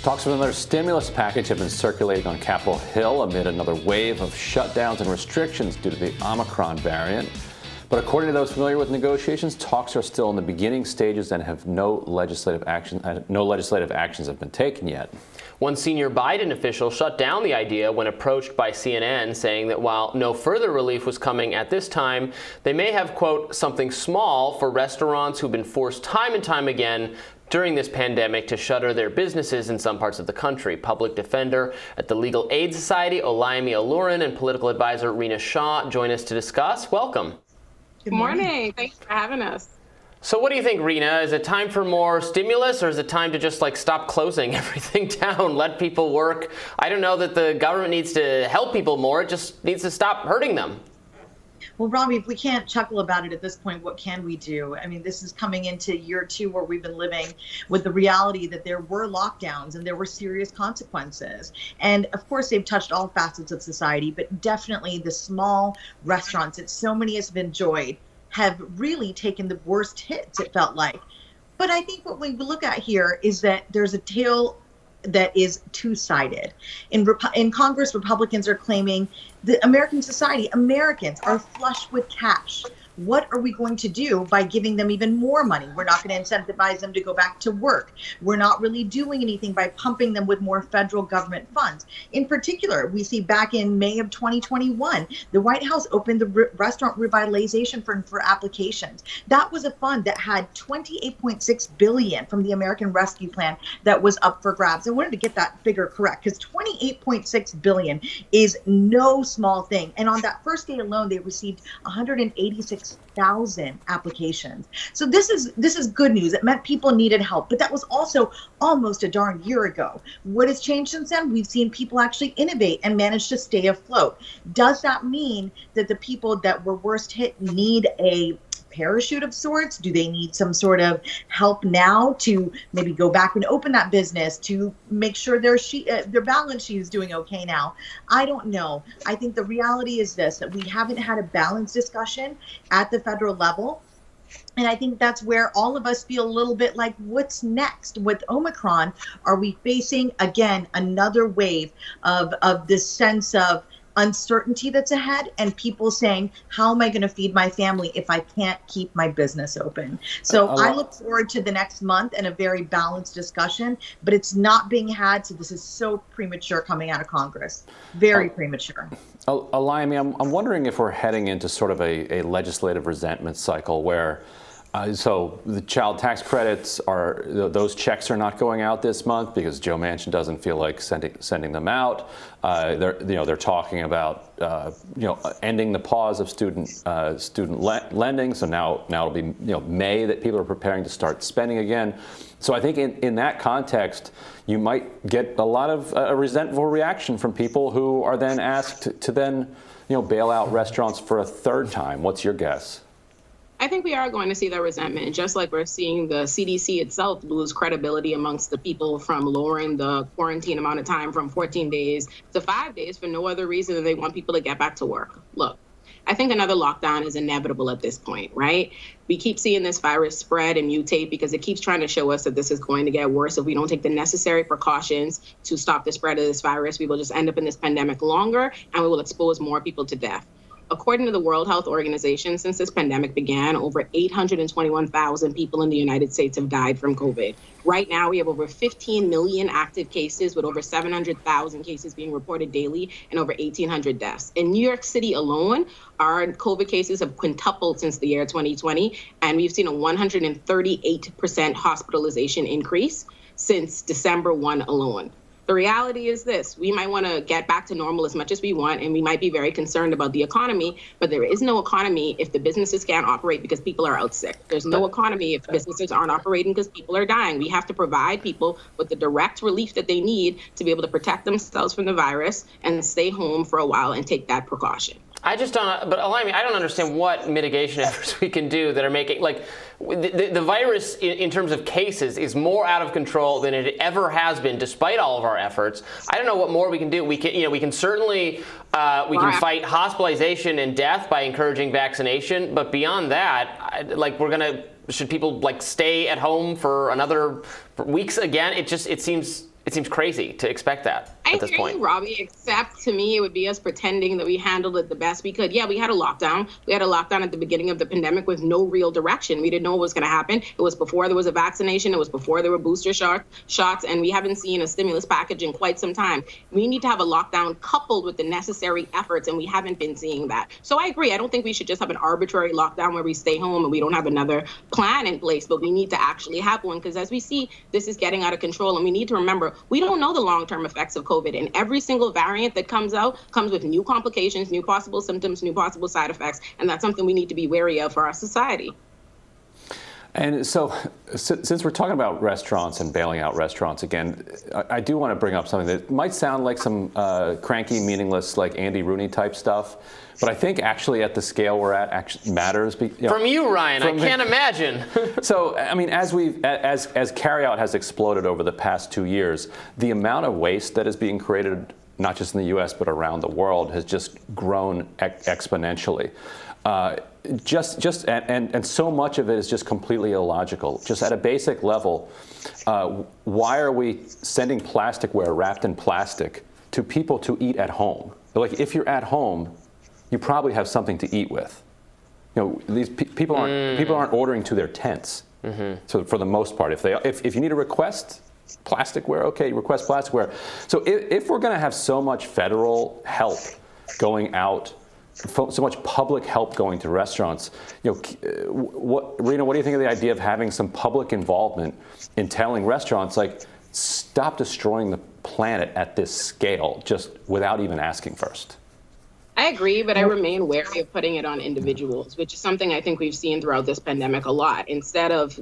Talks of another stimulus package have been circulating on Capitol Hill amid another wave of shutdowns and restrictions due to the Omicron variant. But according to those familiar with negotiations, talks are still in the beginning stages and have no legislative actions have been taken yet. One senior Biden official shut down the idea when approached by CNN, saying that while no further relief was coming at this time, they may have, quote, something small for restaurants who've been forced time and time again during this pandemic to shutter their businesses in some parts of the country. Public defender at the Legal Aid Society, Olayemi Olurin, and political advisor Rena Shaw join us to discuss. Welcome. Good morning. Thanks for having us. So what do you think, Rena? Is it time for more stimulus, or is it time to just stop closing everything down, let people work? I don't know that the government needs to help people more. It just needs to stop hurting them. Well, Robbie, if we can't chuckle about it at this point, what can we do? I mean, this is coming into year 2 where we've been living with the reality that there were lockdowns and there were serious consequences. And of course, they've touched all facets of society, but definitely the small restaurants that so many of us have enjoyed have really taken the worst hits, it felt like. But I think what we look at here is that there's a tale that is two-sided. In Congress, Republicans are claiming the American society, Americans are flush with cash. What are we going to do by giving them even more money? We're not going to incentivize them to go back to work. We're not really doing anything by pumping them with more federal government funds. In particular, we see back in May of 2021, the White House opened the restaurant revitalization fund for applications. That was a fund that had $28.6 billion from the American Rescue Plan that was up for grabs. I wanted to get that figure correct because $28.6 billion is no small thing. And on that first day alone, they received 186,000 applications. So this is good news. It meant people needed help, but that was also almost a darn year ago. What has changed since then? We've seen people actually innovate and manage to stay afloat. Does that mean that the people that were worst hit need a parachute of sorts? Do they need some sort of help now to maybe go back and open that business, to make sure their balance sheet is doing okay now? I don't know. I think the reality is this, that we haven't had a balanced discussion at the federal level. And I think that's where all of us feel a little bit like, what's next? With Omicron, are we facing, again, another wave of this sense of uncertainty that's ahead, and people saying, how am I going to feed my family if I can't keep my business open? So I look forward to the next month and a very balanced discussion, but it's not being had. So this is so premature coming out of Congress. Very premature. Olayemi, I'm wondering if we're heading into sort of a legislative resentment cycle where so the child tax credits those checks are not going out this month because Joe Manchin doesn't feel like sending them out. They're talking about ending the pause of student lending. So now it'll be May that people are preparing to start spending again. So I think in that context, you might get a lot of a resentful reaction from people who are then asked to then bail out restaurants for a third time. What's your guess? I think we are going to see that resentment, just like we're seeing the CDC itself lose credibility amongst the people from lowering the quarantine amount of time from 14 days to 5 days for no other reason than they want people to get back to work. Look, I think another lockdown is inevitable at this point, right? We keep seeing this virus spread and mutate because it keeps trying to show us that this is going to get worse. If we don't take the necessary precautions to stop the spread of this virus, we will just end up in this pandemic longer and we will expose more people to death. According to the World Health Organization, since this pandemic began, over 821,000 people in the United States have died from COVID. Right now, we have over 15 million active cases with over 700,000 cases being reported daily and over 1,800 deaths. In New York City alone, our COVID cases have quintupled since the year 2020, and we've seen a 138% hospitalization increase since December 1 alone. The reality is this: we might want to get back to normal as much as we want, and we might be very concerned about the economy, but there is no economy if the businesses can't operate because people are out sick. There's no economy if businesses aren't operating because people are dying. We have to provide people with the direct relief that they need to be able to protect themselves from the virus and stay home for a while and take that precaution. I just don't, but Olayemi, I don't understand what mitigation efforts we can do that are making, the virus in terms of cases is more out of control than it ever has been, despite all of our efforts. I don't know what more we can do. We can certainly, can fight hospitalization and death by encouraging vaccination, but beyond that, should people stay at home for another weeks again? It seems it seems crazy to expect that I at this hear point. you, Robbie, except to me, it would be us pretending that we handled it the best we could. Yeah, we had a lockdown. We had a lockdown at the beginning of the pandemic with no real direction. We didn't know what was going to happen. It was before there was a vaccination. It was before there were booster shots, and we haven't seen a stimulus package in quite some time. We need to have a lockdown coupled with the necessary efforts, and we haven't been seeing that. So I agree. I don't think we should just have an arbitrary lockdown where we stay home and we don't have another plan in place, but we need to actually have one, because as we see, this is getting out of control, and we need to remember, we don't know the long-term effects of COVID, and every single variant that comes out comes with new complications, new possible symptoms, new possible side effects, and that's something we need to be wary of for our society. And so, since we're talking about restaurants and bailing out restaurants again, I do want to bring up something that might sound like some cranky, meaningless, like Andy Rooney type stuff, but I think actually at the scale we're at actually matters. From you, Ryan, I can't imagine. So, I mean, as carryout has exploded over the past 2 years, the amount of waste that is being created, not just in the U.S. but around the world, has just grown exponentially. And so much of it is just completely illogical. Just at a basic level, why are we sending plasticware wrapped in plastic to people to eat at home? Like, if you're at home, you probably have something to eat with. You know, these people aren't ordering to their tents. So for the most part, if you need to request plasticware, okay, you request plasticware. So if we're going to have so much federal help going out, so much public help going to restaurants, Rena, what do you think of the idea of having some public involvement in telling restaurants, like, stop destroying the planet at this scale, just without even asking first? I agree, but I remain wary of putting it on individuals, which is something I think we've seen throughout this pandemic a lot. Instead of,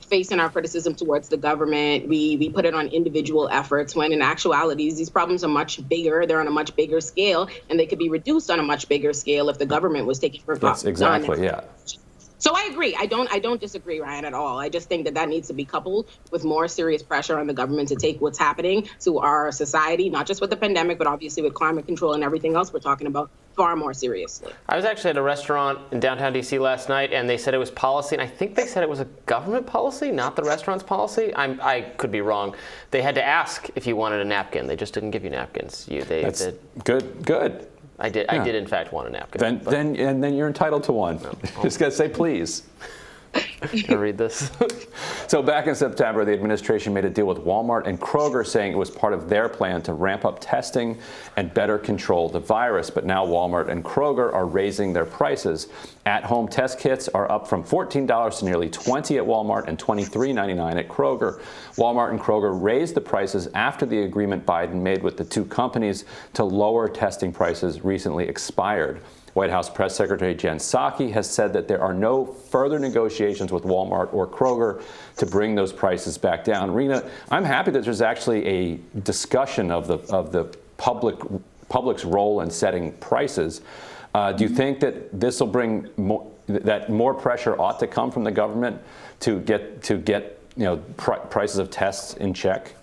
facing our criticism towards the government, we put it on individual efforts, when in actuality, these problems are much bigger. They're on a much bigger scale, and they could be reduced on a much bigger scale if the government was taking precautions. Yes, exactly, yeah. So I agree. I don't disagree, Ryan, at all. I just think that needs to be coupled with more serious pressure on the government to take what's happening to our society, not just with the pandemic, but obviously with climate control and everything else we're talking about, far more seriously. I was actually at a restaurant in downtown D.C. last night, and they said it was policy, and I think they said it was a government policy, not the restaurant's policy. I could be wrong. They had to ask if you wanted a napkin. They just didn't give you napkins. That's good. I did in fact want a napkin. Then you're entitled to one. No. Just gotta say please. Can I read this? So back in September, the administration made a deal with Walmart and Kroger, saying it was part of their plan to ramp up testing and better control the virus. But now Walmart and Kroger are raising their prices. At-home test kits are up from $14 to nearly $20 at Walmart and $23.99 at Kroger. Walmart and Kroger raised the prices after the agreement Biden made with the two companies to lower testing prices recently expired. White House Press Secretary Jen Psaki has said that there are no further negotiations with Walmart or Kroger to bring those prices back down. Rena, I'm happy that there's actually a discussion of the public's role in setting prices. Do you think that this will bring more pressure ought to come from the government to get prices of tests in check?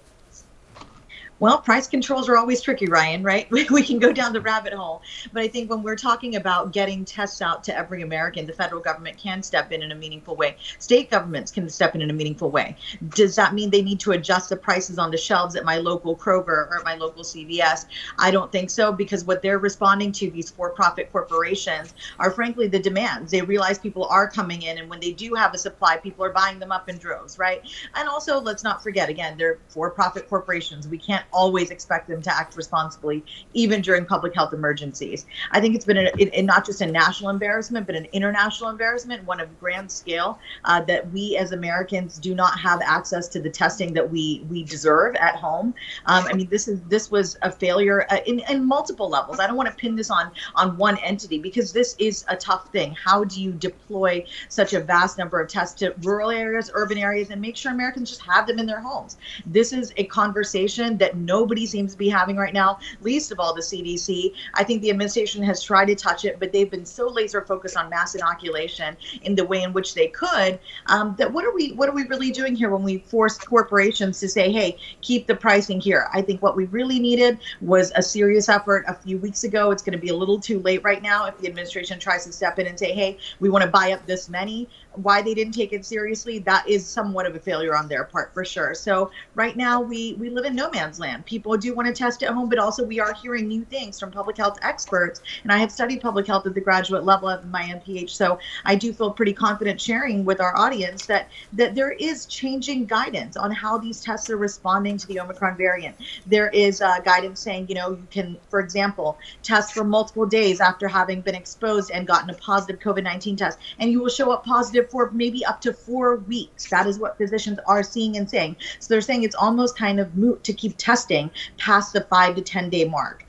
Well, price controls are always tricky, Ryan, right? We can go down the rabbit hole. But I think when we're talking about getting tests out to every American, the federal government can step in a meaningful way. State governments can step in a meaningful way. Does that mean they need to adjust the prices on the shelves at my local Kroger or at my local CVS? I don't think so, because what they're responding to, these for-profit corporations, are frankly the demands. They realize people are coming in, and when they do have a supply, people are buying them up in droves, right? And also, let's not forget, again, they're for-profit corporations. We can't always expect them to act responsibly, even during public health emergencies. I think it's been not just a national embarrassment, but an international embarrassment, one of grand scale, that we as Americans do not have access to the testing that we deserve at home. I mean, this was a failure in multiple levels. I don't want to pin this on one entity, because this is a tough thing. How do you deploy such a vast number of tests to rural areas, urban areas, and make sure Americans just have them in their homes? This is a conversation that nobody seems to be having right now, least of all the CDC. I think the administration has tried to touch it, but they've been so laser focused on mass inoculation in the way in which they could, that what are we really doing here when we force corporations to say, hey, keep the pricing here? I think what we really needed was a serious effort a few weeks ago. It's going to be a little too late right now if the administration tries to step in and say, hey, we want to buy up this many. Why they didn't take it seriously, that is somewhat of a failure on their part for sure. So right now we live in no man's land. People do want to test at home, but also we are hearing new things from public health experts. And I have studied public health at the graduate level of my MPH. So I do feel pretty confident sharing with our audience that there is changing guidance on how these tests are responding to the Omicron variant. There is guidance saying, you can, for example, test for multiple days after having been exposed and gotten a positive COVID-19 test, and you will show up positive for maybe up to 4 weeks. That is what physicians are seeing and saying. So they're saying it's almost kind of moot to keep testing past the 5 to 10 day mark.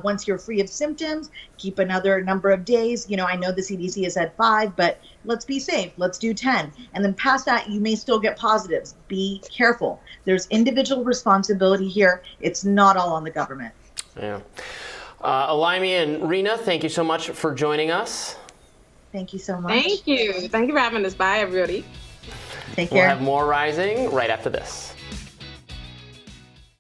Once you're free of symptoms, keep another number of days. I know the CDC has said 5, but let's be safe. Let's do 10. And then past that, you may still get positives. Be careful. There's individual responsibility here. It's not all on the government. Yeah. Alaimi and Rena, thank you so much for joining us. Thank you so much. Thank you. Thank you for having us. Bye, everybody. Take care. We'll have more Rising right after this.